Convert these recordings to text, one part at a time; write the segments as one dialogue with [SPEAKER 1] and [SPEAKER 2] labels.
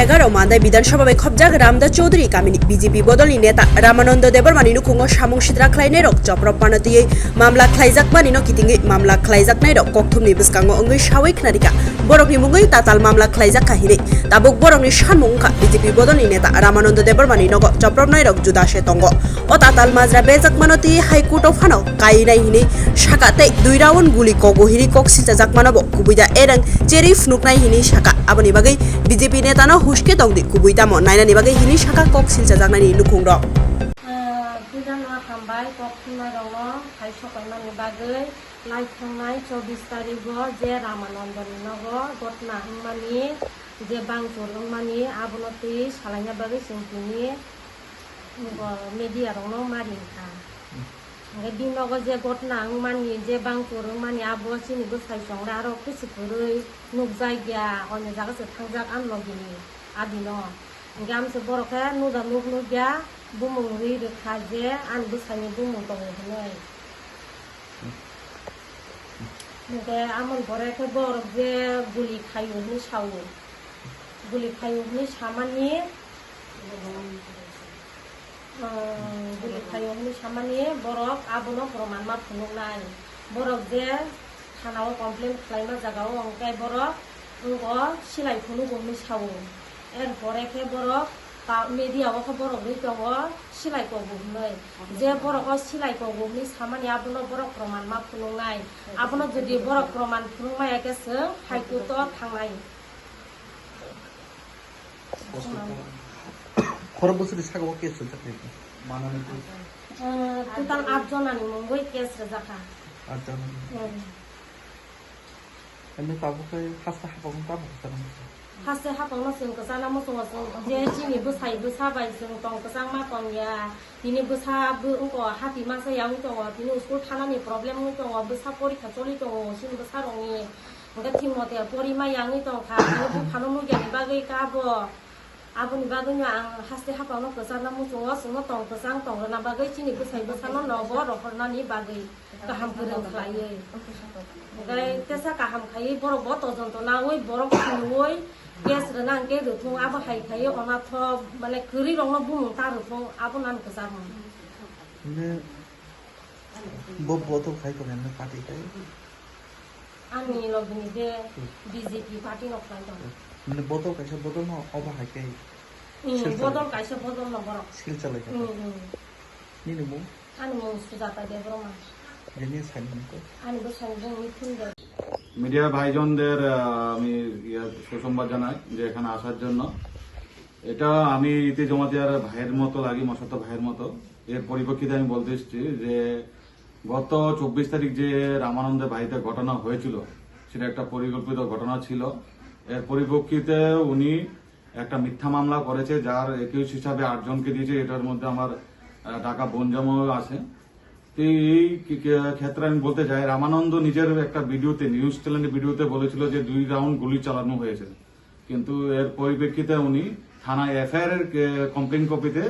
[SPEAKER 1] 2011 मानदाय विधानसभा खबजाग रामदास चौधरी गामिनि बीजेपी बदलनि नेता रामानन्द देबरमानि नुखुङाव सामुं सिद्रा ख्लायनाय रक जब्रब मानतियै मामला ख्लायजाकमानि न किथिङै मामला ख्लायजाकनाय रक कक्थुमनि बिस्काङो अंगै सावै खनारिका बरकनि मुङै ताताल मामला ख्लायजाकाहिनै ताबुक बरकनि सानमुंखा बीजेपी बदलनि नेता रामानन्द देबरमानि नग जब्रबनाय रक जुदासे दंग अ ताताल माजरा बेजाक मानति हाइकोर्टआव फानाव कायनाय हिनै साकाते 2 राउन्ड गुलि कगहिरि कक सिजाजाक मानबो कुबुइदा एरं चेरि फुनुकनाय हिनै साका आबनि बागै बीजेपी नेतानो हुस्के दंदि कुबुइदामो नायनानि बागै हिनि साका कक सिजाजाकनायनि नुखुं दं
[SPEAKER 2] गोदाना खामबाय कक्थुमनाय दङ खायसकायनानि बागै लाइथंनाय 24 तारिखआव जे रामानन्दनि नग घटना हमानि जे बांचुर हमानि आबनति सालायना बागै जोंनि मिडिया दङ मारिखा दिनग जे घटना हमानि जे बांचुर हमानि आबसिनि बोसायसंरा आरो खुसिफोरै नुक जायगा अन्य जागासे थांजाक आनलगिनि आदिनो गामसे बरखे नुदा नुक नुग्या बुमुं रिखा जे आन बोसायनि बुमुं दङ हनै नुगे आमन बरेखे बर जे गुलि खायुनि सावो गुलि खायुनि सामानि गुलि खायुनि सामानि बरक आबनो प्रमाण मा फुनुनाय बरक जे थानाव कमप्लेन खालायमा जागाव अंकाय बरक उंगो सिलाय फुनु गमनि सावो एर बरेखे बरक मेडियाव बरक नि दङ सिलाय गमनै जे बरक सिलाय गमनि सामानि आबनो बरक प्रमाण मा फुनुनाय आबनो जुदि बरक प्रमाण फुनुमाया केसो हाइकोर्टआव थांनाय
[SPEAKER 3] खरबसुरि सागाव केस जाखायो मानानै
[SPEAKER 2] टोटाल 8 जनानि मुंगै केस जाखा
[SPEAKER 3] 8 जन अनि ताबुकै हासा हाबाव ताबुक
[SPEAKER 2] हासे हाबावनो जों गोजाना मोसौ जे जिनि बोसाय बोसाबाय जों दं गोजां मा दंया दिनि बोसाबो उंको हाति मासायाव दङ दिनि स्कुल थानानि प्रब्लेम दङ बोसा परीक्षा चलि दङ सिन बोसा रंनि ओंगा थिमते परिमायाङै दंखा दिनि फानो मुगियानि बागै गाबो आबनि बागै आं हासे हाबावनो गोजाना मोसौ जों दं गोजां दंना बागै जिनि बोसाय बोसानो नबो रखरनानि बागै गाहाम गोरों खालायै ओंगाय तेसा गाहाम खायै बरबो तजन्त नावै बरब खुनुवै केस रनां के रुथुं आबो हायखायो अनाथ माने गोरि रंनो बुमुं तारुथुं आबो नान गोजाम
[SPEAKER 3] ने बतो खाय कोने पार्टी खाय
[SPEAKER 2] आंनि लगनि जे बीजेपी पार्टी न खाय दं
[SPEAKER 3] ने बतो कायसे बतो न अबा हायखाय
[SPEAKER 2] बदल कायसे बदल न बर
[SPEAKER 3] स्किल चलाय नि नमु
[SPEAKER 2] आनि मुं सुजाता देब्रमा
[SPEAKER 3] जेनि साइनमोन
[SPEAKER 2] आनि बोसायजों मिथिं दे
[SPEAKER 4] মিডিয়া ভাইজনদের আমি সুসংবাদ জানাই যে এখানে আসার জন্য এটা আমি ইতি জমাতিয়ার ভাইয়ের মতো লাগি মশাত ভাইয়ের মতো এর পরিপ্রেক্ষিতে আমি বলতে এসেছি যে গত 24 তারিখ যে রামানন্দের বাড়িতে ঘটনা হয়েছিল সেটা একটা পরিকল্পিত ঘটনা ছিল এর পরিপ্রেক্ষিতে উনি একটা মিথ্যা মামলা করেছে যার একিউজ হিসাবে 8 জনকে দিয়েছে এটার মধ্যে আমার ঢাকা বনজামও আছে এই ক্ষেত্রে আমি বলতে চাই রামানন্দ নিজের একটা ভিডিওতে নিউজ চ্যানেলের ভিডিওতে বলেছিল যে 2 রাউন্ড গুলি চালানো হয়েছে কিন্তু এর পরিপ্রেক্ষিতে উনি থানা এফআইআর এর কমপ্লেন কপিতে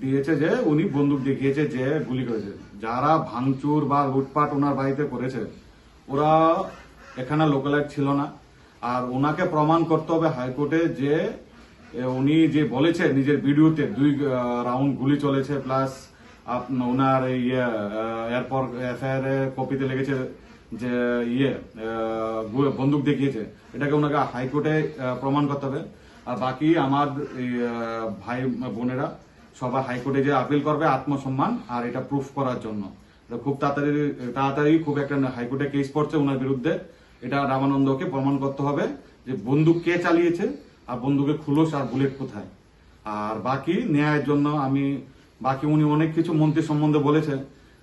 [SPEAKER 4] দিয়েছে যে উনি বন্দুক দেখিয়েছে যে গুলি করেছে যারা ভাঙচুর বা লুটপাট ওনার বাড়িতে করেছে ওরা এখানে লোকালাইট ছিল না আর ওনাকে প্রমাণ করতে হবে হাইকোর্টে যে উনি যে বলেছে নিজের ভিডিওতে 2 রাউন্ড গুলি চলেছে প্লাস ওনার এরপর এফআইআর কপিতে লেগেছে যে বন্দুক দেখিয়েছে এটাকে ওনাকে হাইকোর্টে প্রমাণ করতে হবে আর বাকি আমার ভাই বোনেরা সবাই হাইকোর্টে যে আপিল করবে আত্মসম্মান আর এটা প্রুফ করার জন্য খুব তাড়াতাড়ি খুব একটা হাইকোর্টে কেস পড়ছে ওনার বিরুদ্ধে এটা রামানন্দকে প্রমাণ করতে হবে যে বন্দুক কে চালিয়েছে আর বন্দুকের খুলস আর বুলেট কোথায় আর বাকি ন্যায়ের জন্য আমি বাকি উনি অনেক কিছু মন্ত্রী সম্বন্ধে বলেছে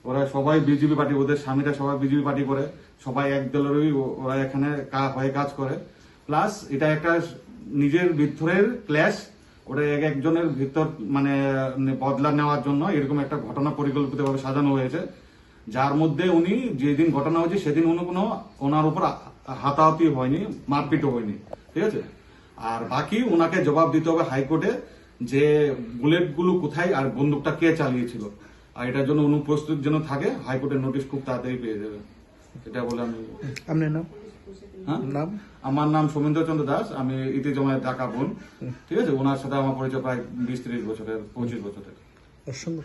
[SPEAKER 4] ওরা সবাই বিজেপি পার্টি ওদের স্বামীরা সবাই বিজেপি পার্টি করে সবাই এক দলেরই ওরা এখানে হয়ে কাজ করে প্লাস এটা একটা নিজের ভিতরের ক্ল্যাশ ওটা একজনের ভিতর মানে বদলা নেওয়ার জন্য এরকম একটা ঘটনা পরিকল্পিতভাবে সাজানো হয়েছে যার মধ্যে উনি যেদিন ঘটনা হয়েছে সেদিন উনি কোনো ওনার উপর হাতাহাতি হয়নি মারপিটও হয়নি ঠিক আছে আর বাকি ওনাকে জবাব দিতে হবে হাইকোর্টে যে বুলেট গুলো কোথায় আর বন্দুকটা কে চালিয়েছিল আর এটার জন্য অনুপ্রস্তুত যেন থাকে হাইকোর্টের নোটিশ খুব তাড়াতাড়ি পেয়ে যাবে এটা বলে আমি হ্যাঁ
[SPEAKER 3] নাম
[SPEAKER 4] আমার নাম সোমেন্দ্র চন্দ্র দাস, আমি ইতি জমায়েত ঢাকা বোন। ঠিক আছে, ওনার সাথে আমার পরিচয় প্রায় 20-30 বছরের, 25 বছরের।
[SPEAKER 3] ওর সঙ্গে